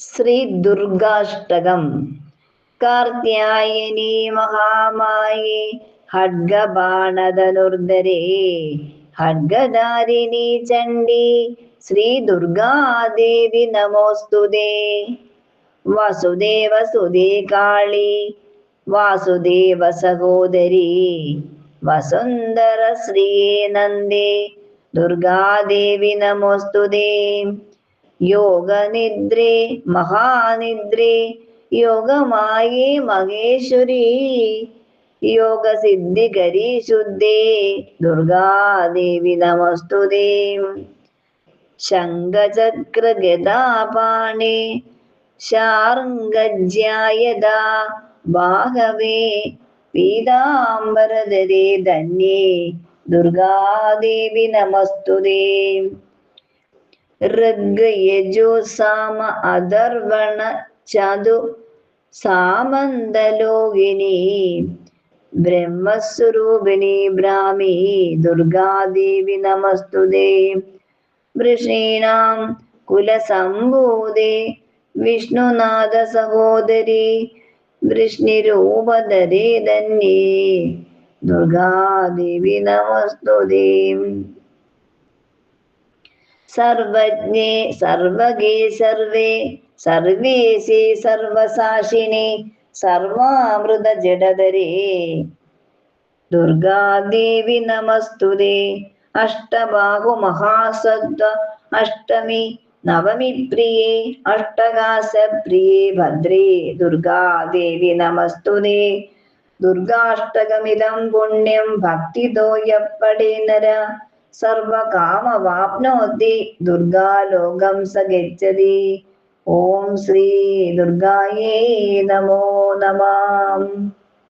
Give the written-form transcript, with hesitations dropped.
ശ്രീ ദുർഗാഷ്ടകം. കാർത്യായനി മഹാമായേ ഖഡ്ഗബാണധനുർധരേ ഖഡ്ഗധാരിണി ചണ്ഡി ശ്രീ ദുർഗാദേവി നമോസ്തുതേ. വസുദേവ സുതേ കാളി വാസുദേവ സഹോദരി വസുന്ധര ശ്രീയേ നന്ദേ ദുർഗാദേവി നമോസ്തുതേ. യോഗനിദ്രേ മഹാനിദ്രേ യോഗമായേ മഹേശ്വരി യോഗസിദ്ധികരീ ശുദ്ധേ ദുർഗാദേവി നമോസ്തുതേ. ശംഖചക്രഗദാപാണേ ശാർംഗജ്യായദാ ബാഹവേ പീതാംബരധരേ ധന്യേ ദുർഗാദേവി നമോസ്തുതേ. ഋഗ് യജു സാമ അഥർവണ ചതു സാമന്തലോകിനി ബ്രഹ്മസ്വരൂപിണി ബ്രാഹ്മി ദുർഗാദേവി നമസ്തുതേ. വൃഷീണാം കുലസംഭൂതേ വിഷ്ണുനാഥ സഹോദരി വൃഷ്ണിരൂപധരേ ധന്യേ ദുർഗാദേവി നമസ്തുതേ. സർവജ്ഞേ സർവഗേ സർവേ സർവേശേ സർവസാക്ഷിണി സർവാമൃത ജഡധരേ ദുർഗാദേവി നമസ്തുതേ. അഷ്ടബാഹു മഹാസത്വ അഷ്ടമി നവമി പ്രിയേ അഷ്ടകാസ പ്രിയേ ഭദ്രേ ദുർഗാദേവി നമസ്തുതേ. ദുർഗാഷ്ടകമിതം പുണ്യം ഭക്തിതോ യപ്പടേനര സർവകാമവാപ്നോതി ദുർഗാലോകം സ ഗച്ഛതി. ഓം ശ്രീ ദുർഗായേ നമോ നമഃ.